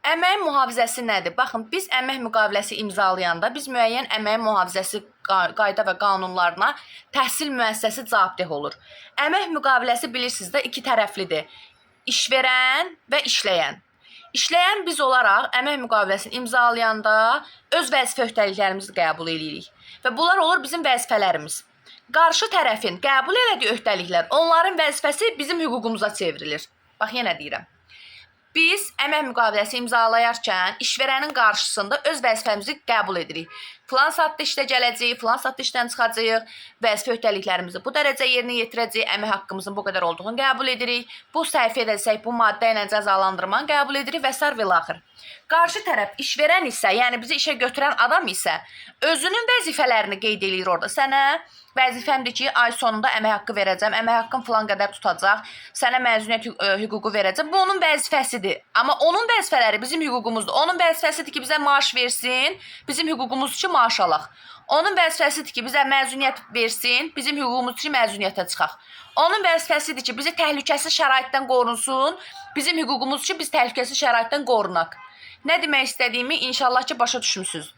Əmək mühafizəsi nədir? Baxın, biz əmək müqaviləsi imzalayanda biz müəyyən əmək mühafizəsi qayda və qanunlarına təhsil müəssisəsi cavabdeh olur. Əmək müqaviləsi bilirsiniz də iki tərəflidir. İşverən və işləyən. İşləyən biz olaraq əmək müqaviləsini imzalayanda öz vəzifə öhdəliklərimizi qəbul edirik. Və bunlar olur bizim vəzifələrimiz. Qarşı tərəfin qəbul elədiyi öhdəliklər, onların vəzifəsi bizim hüququmuza çevrilir. Bax, yenə deyirəm. Biz əmək müqaviləsi imzalayarkən işverənin qarşısında öz vəzifəmizi qəbul edirik. Filan saatda işdə gələcəyik, filan saatda işdən çıxacağıq, vəzifə öhdəliklərimizi bu dərəcə yerinə yetirəcəyik, əmək haqqımızın bu qədər olduğunu qəbul edirik, bu səhv edəcək, bu maddə ilə cəzalandırmanı qəbul edirik və s. və laxır. Qarşı tərəf işverən isə, yəni bizi işə götürən adam isə özünün vəzifələrini qeyd edir orada. Sənə vəzifəmdir ki, ay sonunda əmək haqqı verəcəm, əmək haqqın filan qədər tutacaq, sənə məzuniyyət hüququ verəcəm. Bu onun vəzifəsidir. Amma onun vəzifələri bizim hüququmuzdur. Onun vəzifəsidir ki, bizə maaş versin, bizim hüququmuz üçün maaş alaq. Onun vəzifəsidir ki, bizə məzuniyyət versin, bizim hüququmuz üçün məzuniyyətə çıxaq. Onun vəzifəsidir ki, bizi təhlükəsiz şəraitdən qorunsun, bizim hüququmuz üçün biz təhlükəsiz şəraitdən qorunaq. Nə demək istədiyimi inşallah ki, başa düşmüsünüz.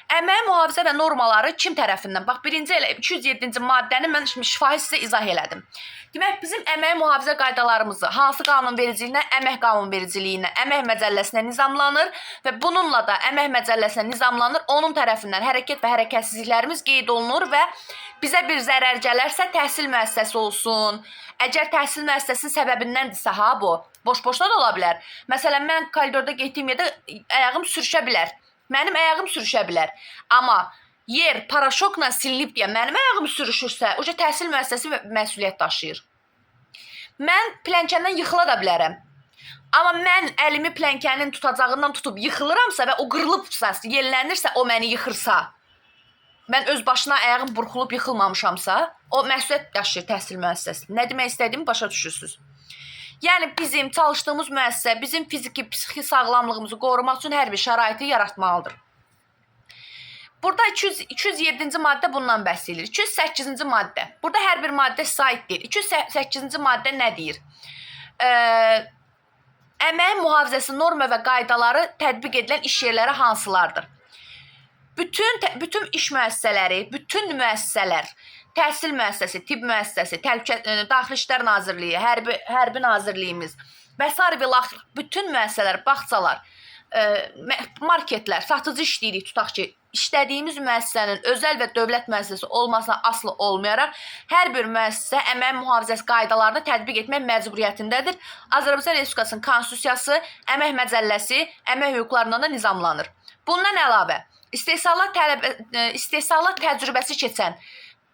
Əmək mühafizə və normaları kim tərəfindən? Bax, birinci elə 207-ci maddəni mən şifahi sizə izah elədim. Demək, bizim əmək mühafizə qaydalarımızı hansı qanunvericiliyinə, əmək qanunvericiliyinə, əmək məcəlləsinə nizamlanır və bununla da əmək məcəlləsinə nizamlanır. Onun tərəfindən hərəkət və hərəkətsizliklərimiz qeyd olunur və bizə bir zərər gələrsə təhsil müəssisəsi olsun. Əgər təhsil müəssisəsinin səbəbindəndirsə, bu, boş-boşda da ola bilər. Məsələn, mən koridorda getdiyim yerdə ayağım sürüşə bilər. Mənim ayağım sürüşə bilər. Amma yer paraşokla silinib deyə mənim ayağım sürüşürsə, o təhsil müəssisəsi məsuliyyət daşıyır. Mən plənkəndən yıxıla da bilərəm. Amma mən əlimi plənkənin tutacağından tutub yıxılıramsa və o qırılıbsa, yellənirsə, o məni yıxırsa, mən öz başına ayağım burxulub yıxılmamışamsa, o məsuliyyət daşıyır təhsil müəssisəsi. Nə demək istədiyimi başa düşürsünüz. Yəni bizim çalışdığımız müəssisə bizim fiziki, psixi sağlamlığımızı qorumaq üçün hər bir şəraiti yaratmalıdır. Burada 207-ci maddə bundan bəhs edilir. 208-ci maddə. Burada hər bir maddə sait deyil. 208-ci maddə nə deyir? Əmək mühafizəsi norma və qaydaları tətbiq edilən iş yerləri hansılardır? Bütün iş müəssisələri, bütün müəssisələr, təhsil müəssisəsi, tibb müəssisəsi, Daxili İşlər Nazirliyi, Hərbi Nazirliyimiz və s. bütün müəssisələr, bağçalar, marketlər, satıcı işləyirik, tutaq ki, işlədiyimiz müəssisənin özəl və dövlət müəssisəsi olmasına asılı olmayaraq, hər bir müəssisə əmək mühafizəsi qaydalarını tətbiq etmək məcburiyyətindədir. Azərbaycan Respublikasının Konstitusiyası, əmək məcəlləsi, əmək hüquqlarından da nizamlanır. Bundan əlavə, istehsalat təcrübəsi keçən,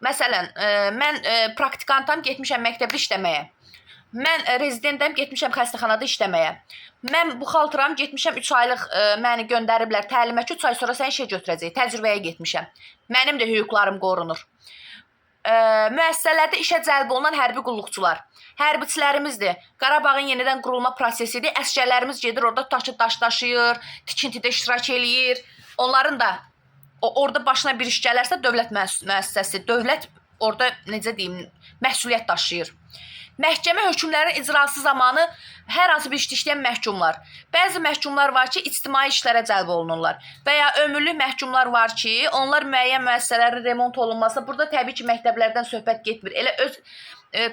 məsələn, mən praktikantam, getmişəm məktəbdə işləməyə. Mən rezidentəm, getmişəm xəstəxanada işləməyə. Mən buxaltıram, getmişəm 3 aylıq məni göndəriblər təlimə ki, 3 ay sonra səni işə götürəcək, təcrübəyə getmişəm. Mənim də hüquqlarım qorunur. Müəssisələrdə işə cəlb olunan hərbi qulluqçular, hərbiçilərimizdir. Qarabağın yenidən qurulma prosesidir. Əsgərlərimiz gedir, orada tutaq ki, daş daşıyır, tikintidə iştirak eləyir. Onların da orada başına bir iş gələrsə dövlət müəssisəsi, dövlət orada necə deyim, məsuliyyət daşıyır. Məhkəmə hökmlərinin icrası zamanı hər hansı bir işdə işləyən məhkumlar. Bəzi məhkumlar var ki, ictimai işlərə cəlb olunurlar. Və ya ömürlük məhkumlar var ki, onlar müəyyən müəssisələrin remont olunması, burada təbii ki, məktəblərdən söhbət getmir. Elə öz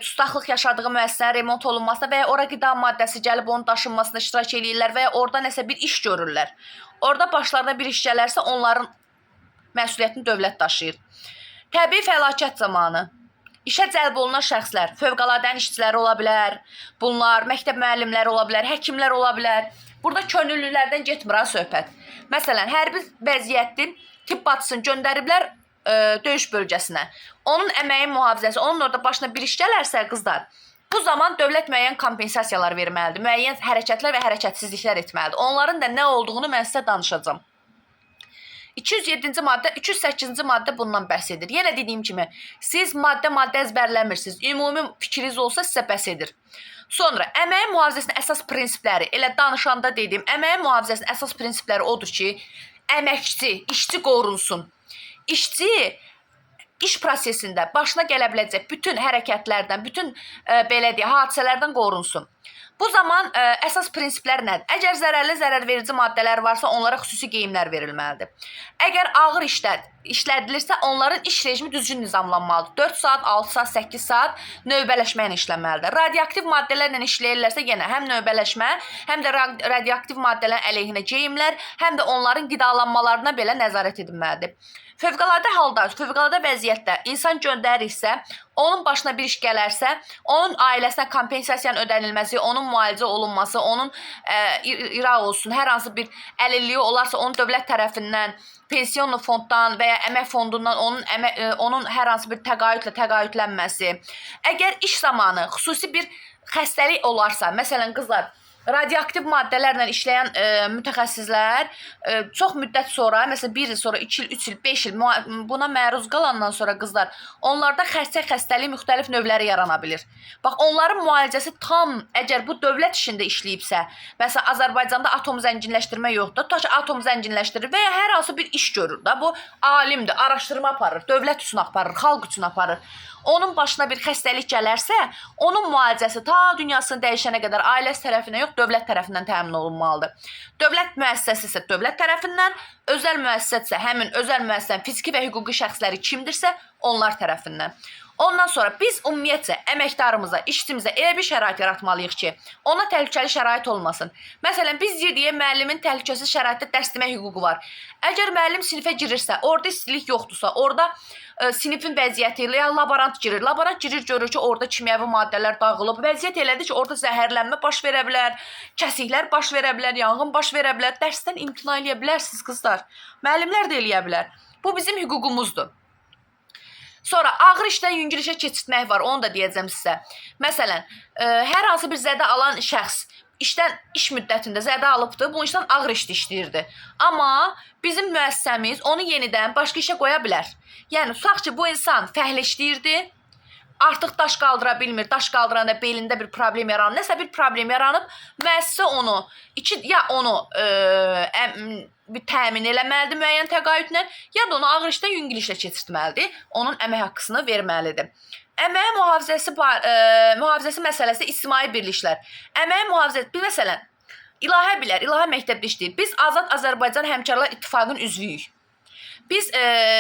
tutaqlıq yaşadığı müəssisənin remont olunmasına və ya ora qida maddəsi gəlib onun daşınmasına iştirak edirlər və ya orada nəsə bir iş görürlər. Orada başlarına bir iş gələrsə, onların məsuliyyətini dövlət daşıyır. Təbii fəlakət zamanı işə cəlb olunan şəxslər, fövqəladənin işçiləri ola bilər, bunlar məktəb müəllimləri ola bilər, həkimlər ola bilər. Burada könüllülərdən getmir söhbət. Məsələn, hərbi vəziyyətin tibb bacısını göndəriblər döyüş bölgəsinə. Onun əməyin mühafizəsi, onun orada başına bir iş gələrsə, qızlar, bu zaman dövlət müəyyən kompensasiyalar verməlidir, müəyyən hərəkətlər və hərəkətsizliklər etməlidir. Onların da nə olduğunu mən sizə danışacağım. 207-ci maddə, 208-ci maddə bundan bəhs edir. Yenə dediyim kimi, siz maddə-maddə əzbərləmirsiniz. Ümumi fikriniz olsa sizə bəs edir. Sonra, əməyin mühafizəsinin əsas prinsipləri, elə danışanda dedim, əməyin mühafizəsinin əsas prinsipləri odur ki, əməkçi, işçi qorunsun. İşçi iş prosesində başına gələ biləcək bütün hərəkətlərdən, bütün belə deyək, hadisələrdən qorunsun. Bu zaman əsas prinsiplər nədir? Əgər zərərli, zərərverici maddələr varsa, onlara xüsusi geyimlər verilməlidir. Əgər ağır işlədilirsə, onların iş rejimi düzgün nizamlanmalıdır. 4 saat, 6 saat, 8 saat növbələşmə ilə işlənməlidir. Radioaktiv maddələrlə işləyirlərsə, yenə həm növbələşmə, həm də radioaktiv maddələrin əleyhinə geyimlər, həm də onların qidalanmalarına belə nəzarət edilməlidir. Fövqəladə halda, fövqəladə vəziyyətdə insan göndərirsə, onun başına bir iş gələrsə, onun ailəsinə kompensasiyanın ödənilməsi, onun müalicə olunması, onun ira olsun, hər hansı bir əlilliyi olarsa, onun dövlət tərəfindən, pensiyon fonddan və ya əmək fondundan onun hər hansı bir təqaüdlənməsi. Əgər iş zamanı xüsusi bir xəstəlik olarsa, məsələn, qızlar, radioaktiv maddələrlə işləyən mütəxəssislər çox müddət sonra, məsələn 1 il sonra, 2 il, 3 il, 5 il buna məruz qalandan sonra qızlar, onlarda xərçəng xəstəliyi müxtəlif növləri yarana bilir. Bax, onların müalicəsi tam, əgər bu dövlət işində işləyibsə, məsələn Azərbaycanda atom zənginləşdirmə yoxdur, tutaq ki, atom zənginləşdirir və ya hər hansı bir iş görür da, bu alimdir, araşdırma aparır, dövlət üçün aparır, xalq üçün aparır. Onun başına bir xəstəlik gələrsə, onun müalicəsi ta dünyasını dəyişənə qədər ailəsi tərəfindən yox, dövlət tərəfindən təmin olunmalıdır. Dövlət müəssisəsi isə dövlət tərəfindən, özəl müəssisə isə həmin özəl müəssisənin fiziki və hüquqi şəxsləri kimdirsə, onlar tərəfindən. Ondan sonra biz ümumiyyətcə əməkdarımıza, işçimizə elə bir şərait yaratmalıyıq ki, ona təhlükəli şərait olmasın. Məsələn, biz deyirik, müəllimin təhlükəsiz şəraitdə dərs demək hüququ var. Əgər müəllim sinifə girirsə, orada istilik yoxdursa, orada sinifin vəziyyəti ilə laborant girir. Laborant girir, görür ki, orada kimyəvi maddələr dağılıb. Vəziyyət elədir ki, orada zəhərlənmə baş verə bilər, kəsiklər baş verə bilər, yanğın baş verə bilər. Dərsdən imtina eləyə bilərsiniz, qızlar. Müəllimlər də eləyə bilər. Bu bizim hüququmuzdur. Sonra ağır işdən yüngül işə keçirtmək var, onu da deyəcəm sizə. Məsələn, hər hansı bir zədə alan şəxs işdən iş müddətində zədə alıbdır, bu işdən ağır işdə işləyirdi. Amma bizim müəssisəmiz onu yenidən başqa işə qoya bilər. Yəni, tutaq ki, bu insan fəhlə işləyirdi, artıq daş qaldıra bilmir, daş qaldıranda belində bir problem yaranıb, nəsə bir problem yaranıb, müəssisə onu bir təmin eləməlidir müəyyən təqaüdlə, ya da onu ağır işdən yüngül işlə keçirtməlidir, onun əmək haqqısını verməlidir. Əmək mühafizəsi məsələsi ictimai birliklər. Əmək mühafizəsi, məsələn, İlahə bilər, İlahə məktəbdə işləyir. Biz Azad Azərbaycan Həmkarlar İttifaqının üzvüyük. Biz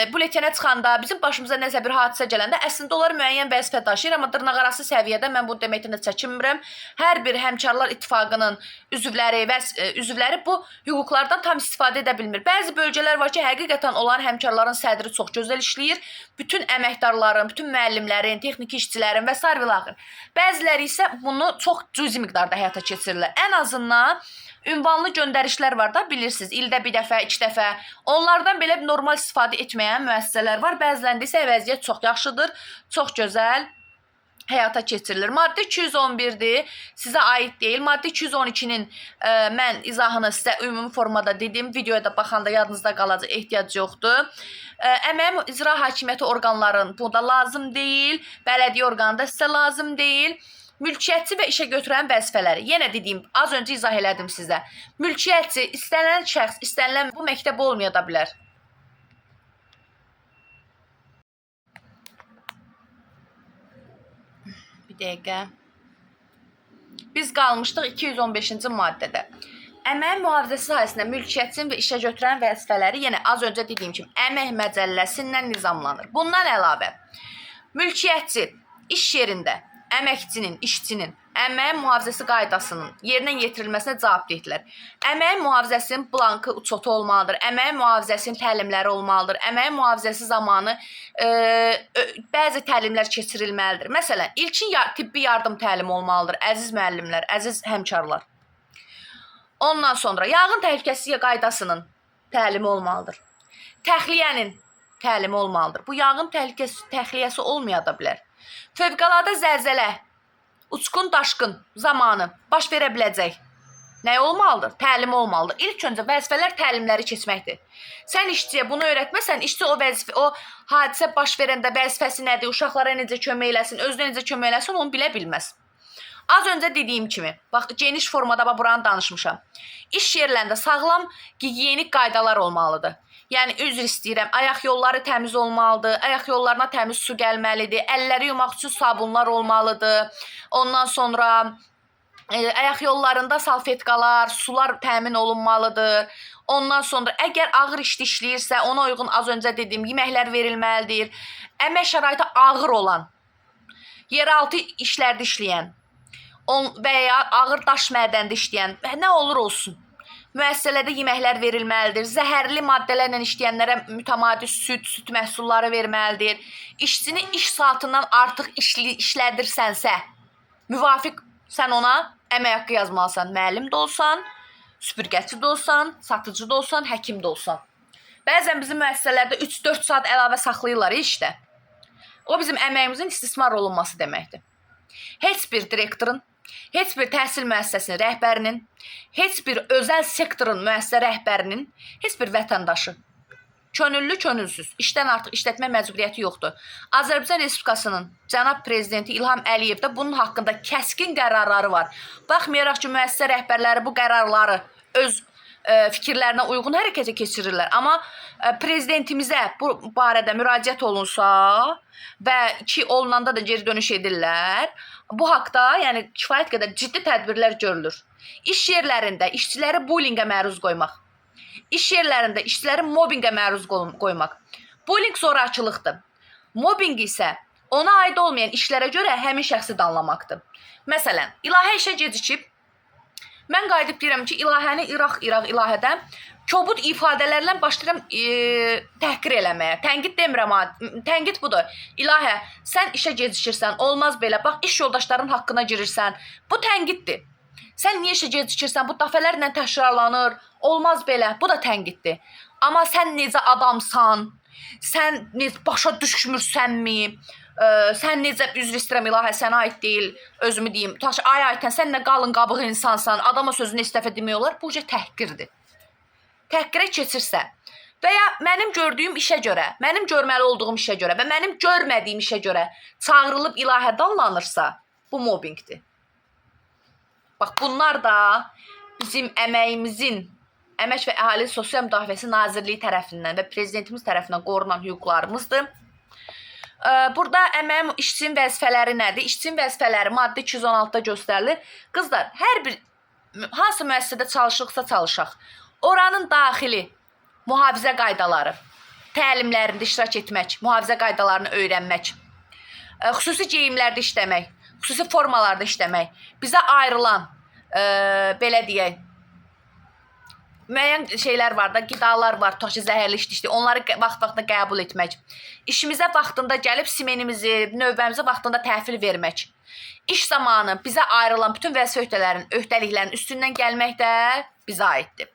buletenə çıxanda, bizim başımıza nəsə bir hadisə gələndə, əslində onlar müəyyən vəzifə daşıyır, amma dırnaqarası səviyyədə mən bunu deməkdən də çəkinmirəm. Hər bir Həmkarlar İttifaqının üzvləri bu hüquqlardan tam istifadə edə bilmir. Bəzi bölgələr var ki, həqiqətən olan həmkarların sədri çox gözəl işləyir. Bütün əməkdarların, bütün müəllimlərin, texniki işçilərin və s. Bəziləri isə bunu çox cüzi miqdarda həyata keçirirlər. Ən azından ünvanlı göndərişlər var da, bilirsiniz, ildə bir dəfə, 2 dəfə. Onlardan belə normal istifadə etməyən müəssisələr var. Bəzilərində isə vəziyyət çox yaxşıdır, çox gözəl həyata keçirilir. Maddə 211-dir, sizə aid deyil. Maddə 212-nin mən izahını sizə ümumi formada dedim, videoya da baxanda yadınızda qalacaq, ehtiyac yoxdur. Əmək icra hakimiyyəti orqanların bu da lazım deyil, bələdiyyə orqanı da sizə lazım deyil. Mülkiyyətçi və işə götürən vəzifələri. Yenə dediyim, az öncə izah elədim sizə. Mülkiyyətçi, istənilən şəxs, istənilən bu məktəb olmaya da bilər. Bir dəqiqə. Biz qalmışdıq 215-ci maddədə. Əmək mühafizəsi sahəsində mülkiyyətçinin və işə götürən vəzifələri yenə az öncə dediyim kimi əmək məcəlləsindən nizamlanır. Bundan əlavə, mülkiyyətçi iş yerində əməkçinin, işçinin əmək mühafizəsi qaydasının yerinə yetirilməsinə cavabdehdirlər. Əmək mühafizəsinin blankı uçotu olmalıdır, əmək mühafizəsinin təlimləri olmalıdır, əmək mühafizəsi zamanı bəzi təlimlər keçirilməlidir. Məsələn, ilkin tibbi yardım təlimi olmalıdır, əziz müəllimlər, əziz həmkarlar. Ondan sonra yanğın təhlükəsizliyi qaydasının təlimi olmalıdır. Təxliyənin təlimi olmalıdır. Bu yanğın təxliyəsi olmaya da bilər. Fövqəladə zəlzələ, uçqun daşqın zamanı baş verə biləcək. Nə olmalıdır? Təlim olmalıdır. İlk öncə vəzifələr təlimləri keçməkdir. Sən işçiyə bunu öyrətməsən, işçi o hadisə baş verəndə vəzifəsi nədir, uşaqlara necə kömək eləsin, özünə necə kömək eləsin, onu bilə bilməz. Az öncə dediyim kimi, bax, geniş formada buranı danışmışam. İş yerlərində sağlam gigiyenik qaydalar olmalıdır. Yəni, üzr istəyirəm, ayaq yolları təmiz olmalıdır, ayaq yollarına təmiz su gəlməlidir, əlləri yumaq üçün sabunlar olmalıdır. Ondan sonra ayaq yollarında salfetkalar, sular təmin olunmalıdır. Ondan sonra əgər ağır işdə işləyirsə, ona uyğun az öncə dediyim yeməklər verilməlidir. Əmək şəraiti ağır olan, yeraltı işlərdə işləyən və ya ağır daş mədəndə işləyən, nə olur olsun, müəssisələrdə yeməklər verilməlidir. Zəhərli maddələrlə işləyənlərə mütəmadi süd məhsulları verməlidir. İşçini iş saatından artıq işlədirsənsə, müvafiq sən ona əmək haqqı yazmalısan. Müəllim də olsan, süpürgəçi də olsan, satıcı da olsan, həkim də olsan. Bəzən bizim müəssisələrdə 3-4 saat əlavə saxlayırlar işdə. O bizim əməyimizin istismar olunması deməkdir. Heç bir direktorun, heç bir təhsil müəssisəsinin rəhbərinin, heç bir özəl sektorun müəssisə rəhbərinin, heç bir vətəndaşı könüllü, könülsüz, işdən artıq işlətmə məcburiyyəti yoxdur. Azərbaycan Respublikasının cənab prezidenti İlham Əliyevdə bunun haqqında kəskin qərarları var. Baxmayaraq ki, müəssisə rəhbərləri bu qərarları öz fikirlərinə uyğun hərəkətə keçirirlər. Amma prezidentimizə bu barədə müraciət olunsa və ki, olunanda da geri dönüş edirlər, bu haqda yəni kifayət qədər ciddi tədbirlər görülür. İş yerlərində işçiləri bullyingə məruz qoymaq, İş yerlərində işçiləri mobbingə məruz qoymaq. Bullying zorakılıqdır. Mobbing isə ona aid olmayan işlərə görə həmin şəxsi danlamaqdır. Məsələn, ilahə işə gecikib, mən qayıdıb deyirəm ki, ilahəni İraq ilahədə kobud ifadələrlə başlayıram təhqir eləməyə. Tənqid demirəm, tənqid budur. İlahə, sən işə gecikirsən, olmaz belə, bax, iş yoldaşların haqqına girirsən. Bu tənqiddir. Sən niyə işə gecikirsən, bu dəfələrlə təkrarlanır, olmaz belə, bu da tənqiddir. Amma sən necə adamsan, sən başa düşmürsənmi, sən necə, üzr istəyirəm ilahə, sənə aid deyil, özümü deyim, ay aytən, sən nə qalın qabıq insansan, adama sözünü istəfə demək olar, bu təhqirdir. Təhqirə keçirsə və ya mənim gördüyüm işə görə, mənim görməli olduğum işə görə və mənim görmədiyim işə görə çağırılıb ilahə danlanırsa, bu mobbingdir. Bax, bunlar da bizim əməyimizin, Əmək və Əhali Sosial Müdafiəsi Nazirliyi tərəfindən və prezidentimiz tərəfindən qorunan hüquqlarımızdır. Burada əməyin işçinin vəzifələri nədir? İşçinin vəzifələri maddə 216-da göstərilir. Qızlar, hər bir hansı müəssisədə çalışırıqsa çalışaq, oranın daxili mühafizə qaydaları, təlimlərində iştirak etmək, mühafizə qaydalarını öyrənmək, xüsusi geyimlərdə işləmək, xüsusi formalarda işləmək, bizə ayrılan, belə deyək, müəyyən şeylər var da, qidalar var, tutaq ki, zəhərli işdir, onları vaxt-vaxtında qəbul etmək, işimizə vaxtında gəlib simenimizi, növbəmizi vaxtında təhvil vermək, iş zamanı bizə ayrılan bütün vəzifə öhdəliklərin üstündən gəlmək də bizə aiddir.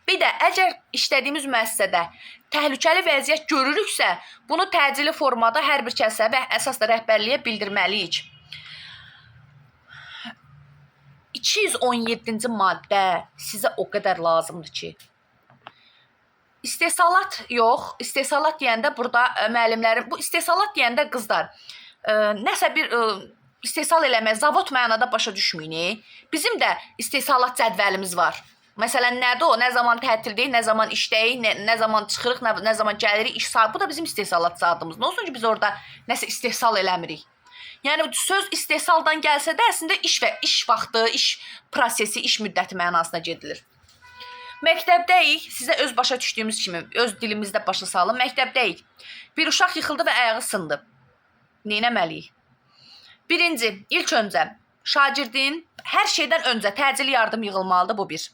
Bir də, əgər işlədiyimiz müəssisədə təhlükəli vəziyyət görürüksə, bunu təcili formada hər bir kəsə və əsas da rəhbərliyə bildirməliyik. 217-ci maddə sizə o qədər lazımdır ki, istehsalat yox, istehsalat deyəndə burada müəllimlərin, bu istehsalat deyəndə qızlar, nəsə bir istehsal eləmək, zavod mənada başa düşməyin. Bizim də istehsalat cədvəlimiz var. Məsələn, nədir o? Nə zaman tətildəyik, nə zaman işdəyik, nə zaman çıxırıq, nə zaman gəlirik, iş saat. Bu da bizim istehsalat saatımız. Nə olsun ki, biz orada nəsə istehsal eləmirik. Yəni, söz istehsaldan gəlsə də, əslində iş vaxtı, iş prosesi, iş müddəti mənasına gedilir. Məktəbdəyik, sizə öz başa düşdüyümüz kimi, öz dilimizdə başa salın, məktəbdəyik. Bir uşaq yıxıldı və ayağı sındı. Neynəməliyik? Birinci, ilk öncə, şagirdin hər şeydən öncə təcili yardım yığılmalıdır, bu bir.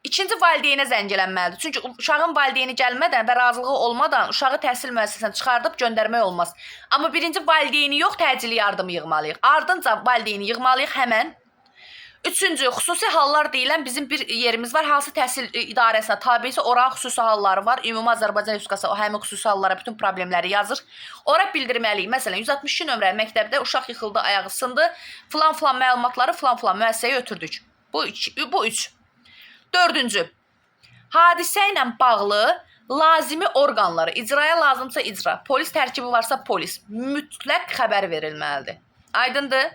İkinci, valideynə zəng gələnməlidir. Çünki uşağın valideyni gəlmədən və razılığı olmadan uşağı təhsil müəssisəsinə çıxardıb göndərmək olmaz. Amma birinci, valideyni yox, təcili yardım yığmalıyıq. Ardınca valideyni yığmalıyıq həmən. Üçüncü, xüsusi hallar deyilən bizim bir yerimiz var. Hansı təhsil idarəsinə tabi isə oranın xüsusi halları var. Ümumi Azərbaycan Respublikası o həmin xüsusi hallara bütün problemləri yazır. Ora bildirməliyik. Məsələn, 162 nömrəli məktəbdə uşaq yıxıldı, ayağı sındı. Filan məlumatları filan müəssisəyə ötürdük. Bu üç. Dördüncü, hadisə ilə bağlı lazımi orqanları, icraya lazımsa icra, polis tərkibi varsa polis, mütləq xəbər verilməlidir. Aydındır?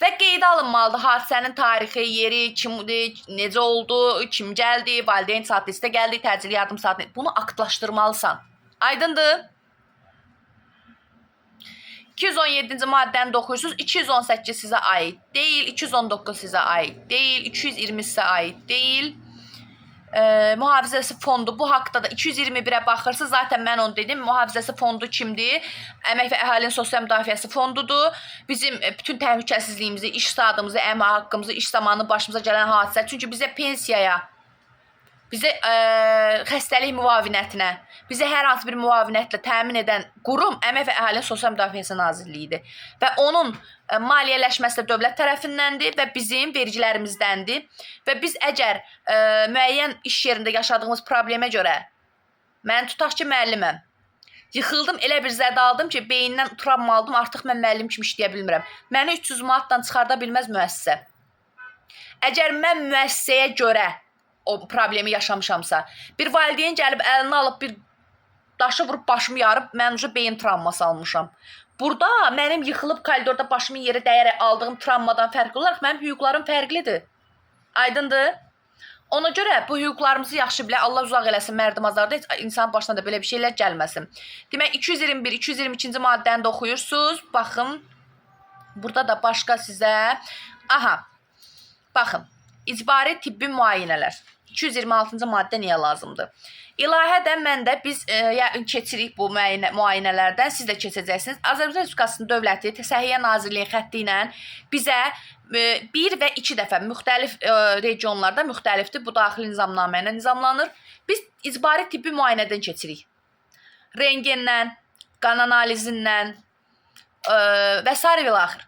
Və qeydə alınmalıdır hadisənin tarixi, yeri, kimdir, necə oldu, kim gəldi, valideyn saat listə gəldi, təcili yardım saatı. Bunu aktlaşdırmalısan. Aydındır? 217-ci maddəni də oxuyursunuz. 218 sizə aid deyil, 219 sizə aid deyil, 220 sizə aid deyil. Mühafizəsi fondu bu haqda da 221-ə baxırsınız. Zaten mən onu dedim. Mühafizəsi fondu kimdir? Əmək və Əhalinin Sosial Müdafiəsi fondudur. Bizim bütün təhlükəsizliyimizi, iş saatımızı, əmək haqqımızı, iş zamanı başımıza gələn hadisə. Çünki bizə pensiyaya, bizə xəstəlik müavinətinə, bizə hər hansı bir müavinətlə təmin edən qurum Əmək və Əhalinin Sosial Müdafiəsi Nazirliyidir. Və onun maliyyələşməsi də dövlət tərəfindəndir və bizim vergilərimizdəndir. Və biz əgər müəyyən iş yerində yaşadığımız problemə görə, mən tutaq ki, müəlliməm, yıxıldım, elə bir zədə aldım ki, beynindən travma aldım, artıq mən müəllim kimi işləyə bilmirəm. Məni 300 manatdan çıxarda bilməz müəssisə. Əgər mən müəssisəyə görə o problemi yaşamışamsa, bir valideyn gəlib əlini alıb bir daşı vurub başımı yarıb, mən uca beyin travması almışam. Burada mənim yıxılıb koridorda başımın yerə dəyərək aldığım travmadan fərqli olaraq mənim hüquqlarım fərqlidir. Aydındır? Ona görə bu hüquqlarımızı yaxşı bilə, Allah uzaq eləsin mərdimazlarda heç insanın başına da belə bir şeylər gəlməsin. Demək 221, 222-ci maddəni də oxuyursunuz. Baxın, burada da başqa sizə, baxın, icbari tibbi müayinələr. 226-cı maddə niyə lazımdır? İlahədən məndə biz keçirik bu müayinələrdən, siz də keçəcəksiniz. Azərbaycan Respublikasının dövləti Səhiyyə Nazirliyi xətti ilə bizə 1 və 2 dəfə müxtəlif regionlarda müxtəlifdir. Bu daxili nizamnamə ilə nizamlanır. Biz icbari tibbi müayinədən keçirik. Rengendən, qan analizindən və s. və axır.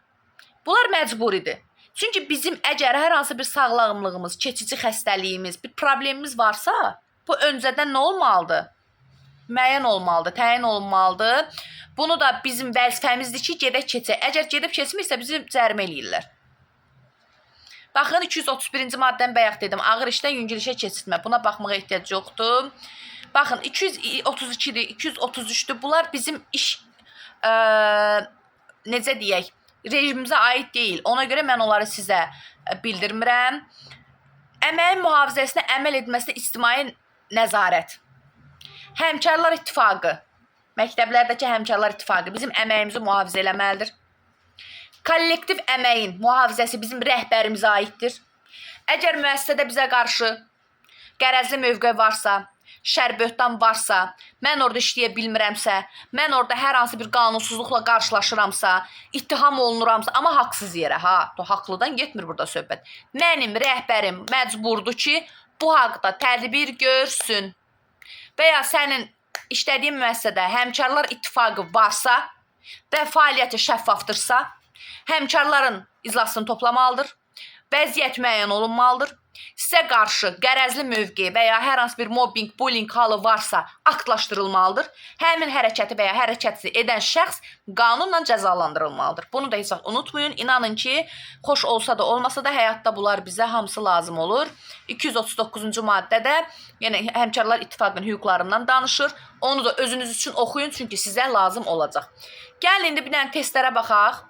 Bunlar məcburidir. Çünki bizim əgər hər hansı bir sağlamlığımız, keçici xəstəliyimiz, bir problemimiz varsa, bu öncədən nə olmalıdır? Müəyyən olmalıdır, təyin olunmalıdır. Bunu da bizim vəzifəmizdir ki, gedək keçək. Əgər gedib keçmirsə, bizi cərimə eləyirlər. Baxın, 231-ci maddəni bayaq dedim. Ağır işdən yüngül işə keçirtmə. Buna baxmağa ehtiyac yoxdur. Baxın, 232-dir, 233-dür. Bunlar bizim iş, necə deyək, rejimimizə aid deyil. Ona görə mən onları sizə bildirmirəm. Əməyin mühafizəsinə əməl etməsinə ictimai nəzarət. Həmkarlar İttifaqı, məktəblərdəki Həmkarlar İttifaqı bizim əməyimizi mühafizə eləməlidir. Kollektiv əməyin mühafizəsi bizim rəhbərimizə aiddir. Əgər müəssisədə bizə qarşı qərəzli mövqe varsa, şərböhtan varsa, mən orada işləyə bilmirəmsə, mən orada hər hansı bir qanunsuzluqla qarşılaşıramsa, ittiham olunuramsa, amma haqsız yerə, haqlıdan getmir burada söhbət. Mənim rəhbərim məcburdur ki, bu haqda tədbir görsün. Və ya sənin işlədiyin müəssisədə Həmkarlar İttifaqı varsa və fəaliyyəti şəffafdırsa, həmkarların iclasını toplamalıdır, vəziyyət müəyyən olunmalıdır. Sizə qarşı qərəzli mövqe və ya hər hansı bir mobbing, bullying halı varsa aktlaşdırılmalıdır. Həmin hərəkəti və ya hərəkəti edən şəxs qanunla cəzalandırılmalıdır. Bunu da heç vaxt unutmayın. İnanın ki, xoş olsa da olmasa da həyatda bunlar bizə hamısı lazım olur. 239-cu maddədə yəni Həmkarlar İttifaqının hüquqlarından danışır. Onu da özünüz üçün oxuyun, çünki sizə lazım olacaq. Gəlin indi bir dənə testlərə baxaq.